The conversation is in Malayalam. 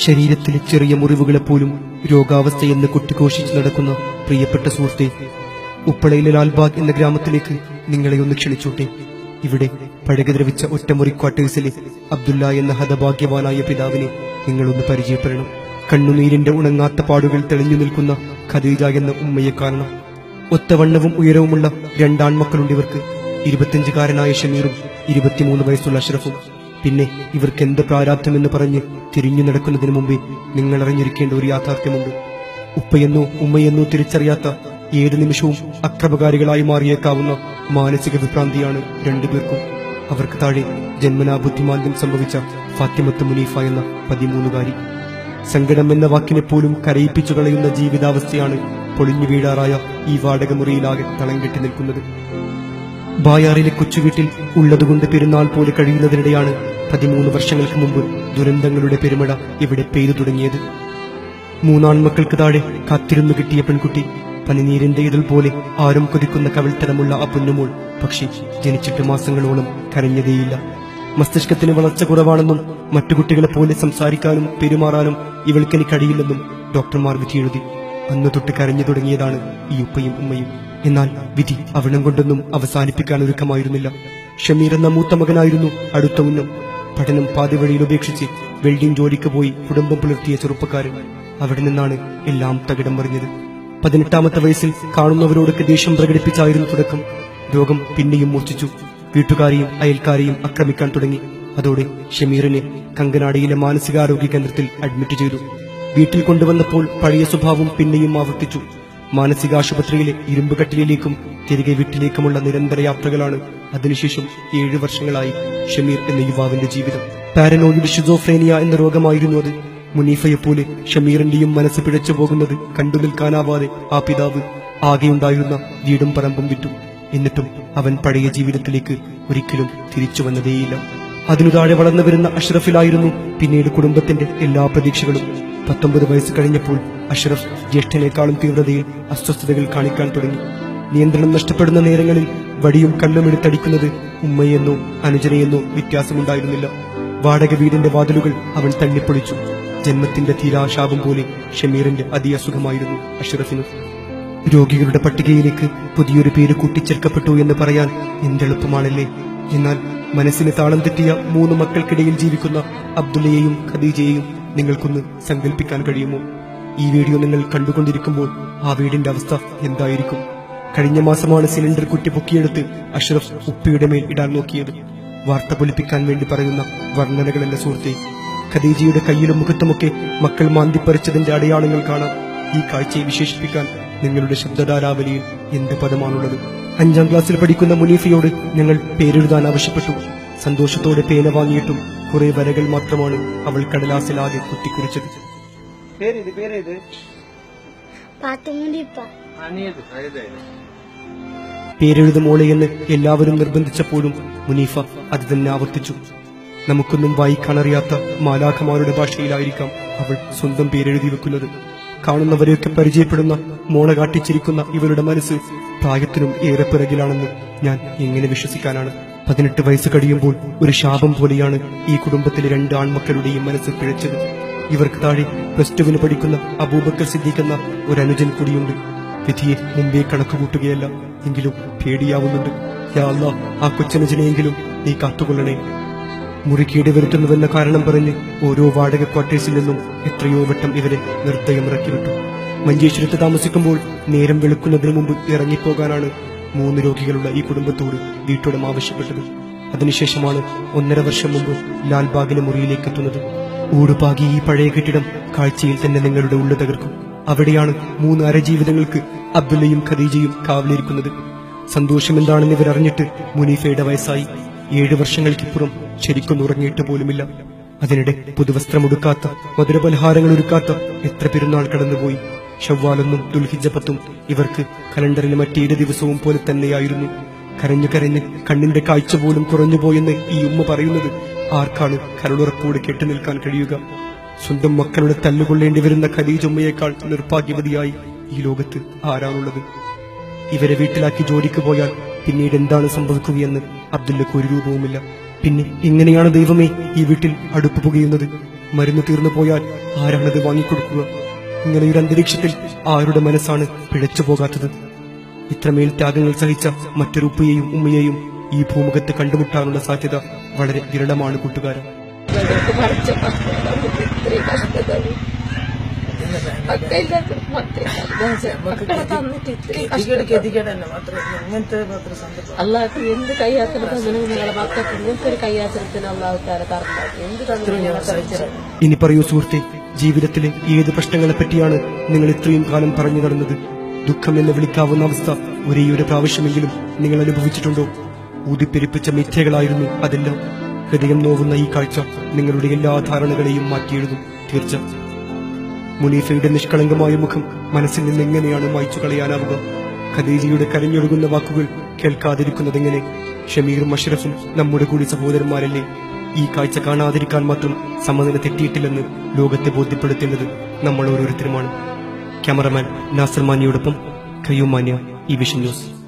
ശരീരത്തിലെ ചെറിയ മുറിവുകളെപ്പോലും രോഗാവസ്ഥയെന്ന് കുട്ടിഘോഷിച്ച് നടക്കുന്ന പ്രിയപ്പെട്ട സുഹൃത്തെ, ഉപ്പളയിലെ ലാൽബാഗ് എന്ന ഗ്രാമത്തിലേക്ക് നിങ്ങളെ ഒന്ന് ക്ഷണിച്ചോട്ടെ. ഇവിടെ പഴകദ്രവിച്ച ഒറ്റമുറി ക്വാർട്ടേഴ്സിലെ അബ്ദുല്ല എന്ന ഹതഭാഗ്യവാനായ പിതാവിനെ നിങ്ങളൊന്ന് പരിചയപ്പെടണം. കണ്ണുനീരിന്റെ ഉണങ്ങാത്ത പാടുകൾ തെളിഞ്ഞു നിൽക്കുന്ന ഖദീജ എന്ന ഉമ്മയെ കാണണം. ഒത്തവണ്ണവും ഉയരവുമുള്ള രണ്ടാൺമക്കളുണ്ട് ഇവർക്ക്. 25-കാരനായ ഷമീറും 23 വയസ്സുള്ള അഷ്റഫും. പിന്നെ ഇവർക്ക് എന്ത് പ്രാരാബ്ധമെന്ന് പറഞ്ഞ് തിരിഞ്ഞു നടക്കുന്നതിന് മുമ്പേ നിങ്ങൾ അറിഞ്ഞിരിക്കേണ്ട ഒരു യാഥാർത്ഥ്യമുണ്ട്. ഉപ്പയെന്നോ ഉമ്മയെന്നോ തിരിച്ചറിയാത്ത ഏത് നിമിഷവും അക്രമകാരികളായി മാറിയേക്കാവുന്ന മാനസിക വിഭ്രാന്തിയാണ് രണ്ടുപേർക്കും. അവർക്ക് താഴെ ജന്മനാ ബുദ്ധിമാന്ദ്യം സംഭവിച്ച ഫാത്തിമത്ത് മുനീഫ എന്ന 13-കാരി. സങ്കടം എന്ന വാക്കിനെപ്പോലും കരയിപ്പിച്ചു കളയുന്ന ജീവിതാവസ്ഥയാണ് പൊളിഞ്ഞു വീഴാറായ ഈ വാടകമുറിയിലാകെ തളം കെട്ടി നിൽക്കുന്നത്. ബായാറിലെ കൊച്ചുവീട്ടിൽ ഉള്ളതുകൊണ്ട് പെരുന്നാൾ പോലെ കഴിയുന്നതിനിടെയാണ് 13 വർഷങ്ങൾക്ക് മുമ്പ് ദുരന്തങ്ങളുടെ പെരുമഴ ഇവിടെ പെയ്തു തുടങ്ങിയത്. 3 ആൺമക്കൾക്ക് താഴെ കാത്തിരുന്നു കിട്ടിയ പെൺകുട്ടി, പനിനീരിന്റെ ഇതൾ പോലെ ആരും കൊതിക്കുന്ന കവിൾത്തരമുള്ള ആ പൊന്നുമോൾ പക്ഷേ ജനിച്ചിട്ട് മാസങ്ങളോളം കരഞ്ഞതേയില്ല. മസ്തിഷ്കത്തിന് വളർച്ച കുറവാണെന്നും മറ്റു കുട്ടികളെ പോലെ സംസാരിക്കാനും പെരുമാറാനും ഇവൾക്കെനി കഴിയില്ലെന്നും ഡോക്ടർമാർ വിധിയെഴുതി. അന്ന് തൊട്ട് കരഞ്ഞു തുടങ്ങിയതാണ് ഈ ഉപ്പയും ഉമ്മയും. എന്നാൽ വിധി അവിടം കൊണ്ടൊന്നും അവസാനിപ്പിക്കാൻ ഒരുക്കമായിരുന്നില്ല. ഷമീർ എന്ന മൂത്ത മകനായിരുന്നു അടുത്ത ഉന്നം. പഠനം പാതിവഴിയിൽ ഉപേക്ഷിച്ച് വെൽഡിംഗ് ജോലിക്ക് പോയി കുടുംബം പുലർത്തിയ ചെറുപ്പക്കാരൻ. അവിടെ നിന്നാണ് എല്ലാം തകിടം മറിഞ്ഞത്. 18-ാമത്തെ വയസ്സിൽ കാണുന്നവരോടൊക്കെ ദേഷ്യം പ്രകടിപ്പിച്ചായിരുന്നു തുടക്കം. രോഗം പിന്നെയും മൂർച്ഛിച്ചു. വീട്ടുകാരെയും അയൽക്കാരെയും ആക്രമിക്കാൻ തുടങ്ങി. അതോടെ ഷമീറിനെ കങ്കനാടിയിലെ മാനസികാരോഗ്യ കേന്ദ്രത്തിൽ അഡ്മിറ്റ് ചെയ്തു. വീട്ടിൽ കൊണ്ടുവന്നപ്പോൾ പഴയ സ്വഭാവം പിന്നെയും ആവർത്തിച്ചു. മാനസികാശുപത്രിയിലെ ഇരുമ്പുകട്ടിലേക്കും തിരികെ വീട്ടിലേക്കുമുള്ള നിരന്തര യാത്രകളാണ് അതിനുശേഷം 7 വർഷങ്ങളായി ഷമീർ എന്ന യുവാവിന്റെ ജീവിതം. പാരനോയിഡ് ഷിസോഫ്രേനിയ എന്ന രോഗമായിരുന്നു അത്. മുനീഫയെപ്പോലെ ഷമീറിന്റെയും മനസ്സ് പിഴച്ചു പോകുന്നത് കണ്ടു നിൽക്കാനാവാതെ ആ പിതാവ് ആകെയുണ്ടായിരുന്ന വീടും പറമ്പും വിറ്റു. എന്നിട്ടും അവൻ പഴയ ജീവിതത്തിലേക്ക് ഒരിക്കലും തിരിച്ചു വന്നതേയില്ല. അതിനു താഴെ വളർന്നു വരുന്ന അഷ്റഫിലായിരുന്നു പിന്നീട് കുടുംബത്തിന്റെ എല്ലാ പ്രതീക്ഷകളും. 19 വയസ്സ് കഴിഞ്ഞപ്പോൾ അഷ്റഫ് ജ്യേഷ്ഠനേക്കാളും തീവ്രതയിൽ അസ്വസ്ഥതകൾ കാണിക്കാൻ തുടങ്ങി. നിയന്ത്രണം നഷ്ടപ്പെടുന്ന നേരങ്ങളിൽ വടിയും കല്ലും എടുത്തടിക്കുന്നത് ഉമ്മയെന്നോ അനുജനെയെന്നോ വ്യത്യാസമുണ്ടായിരുന്നില്ല. വാടക വീടിന്റെ വാതിലുകൾ അവൻ തള്ളിപ്പൊളിച്ചു. ജന്മത്തിന്റെ തീരാശാപം പോലെ ഷമീറിന്റെ അതിഅസുഖമായിരുന്നു അഷ്റഫിന്. രോഗികളുടെ പട്ടികയിലേക്ക് പുതിയൊരു പേര് കൂട്ടിച്ചേർക്കപ്പെട്ടു എന്ന് പറയാൻ എന്തെളുപ്പമാണല്ലേ. എന്നാൽ മനസ്സിന് താളം തെറ്റിയ 3 മക്കൾക്കിടയിൽ ജീവിക്കുന്ന അബ്ദുള്ളയെയും ഖദീജയെയും നിങ്ങൾക്കൊന്ന് സങ്കല്പിക്കാൻ കഴിയുമോ? ഈ വീഡിയോ നിങ്ങൾ കണ്ടുകൊണ്ടിരിക്കുമ്പോൾ ആ വീടിന്റെ അവസ്ഥ എന്തായിരിക്കും? കഴിഞ്ഞ മാസമാണ് സിലിണ്ടർ കുറ്റി പൊക്കിയെടുത്ത് അഷ്റഫ് ഉപ്പയുടെ മേൽ ഇടാൻ നോക്കിയത്. വാർത്ത പൊലിപ്പിക്കാൻ വേണ്ടി പറയുന്ന വർണ്ണനകളല്ല സുഹൃത്തെ. ഖദീജയുടെ കയ്യിലും മുഖത്തുമൊക്കെ മക്കൾ മാന്തിപ്പറിച്ചതിന്റെ അടയാളങ്ങൾ കാണാം. ഈ കാഴ്ചയെ വിശേഷിപ്പിക്കാൻ നിങ്ങളുടെ ശബ്ദധാരാവലിയിൽ എന്ത് പദമാണുള്ളത്? 5-ാം ക്ലാസ്സിൽ പഠിക്കുന്ന മുനീഫയോട് ഞങ്ങൾ പേരെഴുതാൻ ആവശ്യപ്പെട്ടു. സന്തോഷത്തോടെ പേന വാങ്ങിയിട്ടും കുറെ വരകൾ മാത്രമാണ് അവൾ കടലാസിലാകെ കുത്തിക്കുറിച്ചത്. പേരെഴുതു മോളെ എന്ന് എല്ലാവരും നിർബന്ധിച്ചപ്പോഴും മുനീഫ അത് തന്നെ ആവർത്തിച്ചു. നമുക്കൊന്നും വായിക്കാനറിയാത്ത മാലാഖമാരുടെ ഭാഷയിലായിരിക്കാം അവൾ സ്വന്തം പേരെഴുതി വെക്കുന്നത്. കാണുന്നവരെയൊക്കെ പരിചയപ്പെടുന്ന മോണ കാട്ടിച്ചിരിക്കുന്ന ഇവരുടെ മനസ്സ് പ്രായത്തിനും ഏറെ പിറകിലാണെന്ന് ഞാൻ എങ്ങനെ വിശ്വസിക്കാനാണ്? 18 വയസ്സ് കഴിയുമ്പോൾ ഒരു ശാപം പോലെയാണ് ഈ കുടുംബത്തിലെ 2 ആൺമക്കളുടെയും മനസ്സ് പിഴച്ചത്. ഇവർക്ക് താഴെ +2 പഠിക്കുന്ന അബൂബക്കർ സിദ്ദീഖ് എന്ന ഒരു അനുജൻ കൂടിയുണ്ട്. വിധിയെ മുമ്പേ കണക്കുകൂട്ടുകയല്ല, എങ്കിലും പേടിയാവുന്നുണ്ട്. യാ അല്ലാഹ്, ആ കൊച്ചനുജനെയെങ്കിലും നീ കാത്തുകൊള്ളണേ. മുറിക്കേട് വരുത്തുന്നുവെന്ന കാരണം പറഞ്ഞ് ഓരോ വാടക ക്വാർട്ടേഴ്സിൽ നിന്നും എത്രയോ വട്ടം ഇവരെ നിർദ്ദയം ഇറക്കിവിട്ടു. മഞ്ചേശ്വരത്ത് താമസിക്കുമ്പോൾ നേരം വെളുക്കുന്നതിന് മുമ്പ് ഇറങ്ങിപ്പോകാനാണ് 3 രോഗികളുള്ള ഈ കുടുംബത്തോട് വീട്ടുടമ ആവശ്യപ്പെട്ടത്. അതിനുശേഷമാണ് 1.5 വർഷം മുമ്പ് ലാൽബാഗിലെ മുറിയിലേക്ക് എത്തുന്നത്. ഊടുപാകി ഈ പഴയ കെട്ടിടം കാഴ്ചയിൽ തന്നെ നിങ്ങളുടെ ഉള്ളു തകർക്കും. അവിടെയാണ് 3 അരജീവിതങ്ങൾക്ക് അബ്ദുള്ളയും ഖദീജയും കാവലിരിക്കുന്നത്. സന്തോഷം എന്താണെന്ന് ഇവരറിഞ്ഞിട്ട് മുനീഫയുടെ വയസ്സായി. 7 വർഷങ്ങൾക്കിപ്പുറം ശരിക്കൊന്നും ഉറങ്ങിയിട്ട് പോലുമില്ല. അതിനിടെ പുതുവസ്ത്രമൊടുക്കാത്ത, മധുരപലഹാരങ്ങൾ ഒരുക്കാത്ത എത്ര പെരുന്നാൾ കടന്നുപോയി. ഷവ്വാലൊന്നും ദുൽഹിജ്ജ 10ഉം ഇവർക്ക് കലണ്ടറിലെ മറ്റേത് ദിവസവും പോലെ തന്നെയായിരുന്നു. കരഞ്ഞു കരഞ്ഞ് കണ്ണിന്റെ കാഴ്ച പോലും കുറഞ്ഞുപോയെന്ന് ഈ ഉമ്മ പറയുന്നത് ആർക്കാണ് കരുളുറപ്പോട് കേട്ടു നിൽക്കാൻ കഴിയുക? സ്വന്തം മക്കളുടെ തല്ലുകൊള്ളേണ്ടി വരുന്ന ഖദീജ ഉമ്മയേക്കാൾ നിർഭാഗ്യവതിയായി ഈ ലോകത്ത് ആരാണുള്ളത്? ഇവരെ വീട്ടിലാക്കി ജോലിക്ക് പോയാൽ പിന്നീട് എന്താണ് സംഭവിക്കുകയെന്ന് അബ്ദുള്ളക്ക് ഒരു രൂപവുമില്ല. പിന്നെ എങ്ങനെയാണ് ദൈവമേ ഈ വീട്ടിൽ അടുപ്പ് പുകയുന്നത്? മരുന്ന് തീർന്നു പോയാൽ ആരാണത് വാങ്ങിക്കൊടുക്കുക? ഇങ്ങനെയൊരു അന്തരീക്ഷത്തിൽ ആരുടെ മനസ്സാണ് പിഴച്ചു പോകാത്തത്? ഇത്രമേൽ ത്യാഗങ്ങൾ സഹിച്ച മറ്റൊരു ഉപ്പയെയും ഉമ്മയെയും ഈ ഭൂമുഖത്ത് കണ്ടുമുട്ടാനുള്ള സാധ്യത വളരെ വിരളമാണ് കൂട്ടുകാരൻ. അള്ളാഹ് എന്ത് കയ്യാത്തരം നിങ്ങളെ മക്കൾക്ക് ഇങ്ങനത്തെ ഒരു കയ്യാത്തരത്തിന് അള്ളാഹുക്കാരെ തരണം. ഇനി പറയൂ സുഹൃത്തെ, ജീവിതത്തിലെ ഏത് പ്രശ്നങ്ങളെ പറ്റിയാണ് നിങ്ങൾ ഇത്രയും കാലം പറഞ്ഞു നടന്നത്? ദുഃഖം എന്ന് വിളിക്കാവുന്ന അവസ്ഥ ഒരേയൊരു പ്രാവശ്യമെങ്കിലും നിങ്ങൾ അനുഭവിച്ചിട്ടുണ്ടോ? ഊതിപ്പെരിപ്പിച്ച മിഥ്യകളായിരുന്നു അതെല്ലാം. ഹൃദയം നോവുന്ന ഈ കാഴ്ച നിങ്ങളുടെ എല്ലാ ധാരണകളെയും മാറ്റിയെഴുതും തീർച്ച. മുനീഫയുടെ നിഷ്കളങ്കമായ മുഖം മനസ്സിൽ നിന്ന് എങ്ങനെയാണ് മായ്ച്ചു കളയാനാവുക? ഖദീജയുടെ കരഞ്ഞൊഴുകുന്ന വാക്കുകൾ കേൾക്കാതിരിക്കുന്നതെങ്ങനെ? ഷമീറും അഷ്റഫും നമ്മുടെ കൂടി സഹോദരന്മാരല്ലേ? ഈ കാഴ്ച കാണാതിരിക്കാൻ മാത്രം സമനില തെറ്റിയിട്ടില്ലെന്ന് ലോകത്തെ ബോധ്യപ്പെടുത്തേണ്ടത് നമ്മൾ ഓരോരുത്തരുമാണ്. ക്യാമറമാൻ നാസർ മാനിയോടൊപ്പം ഖയ്യൂം മാനിയ, ഈ വിഷൻ ന്യൂസ്.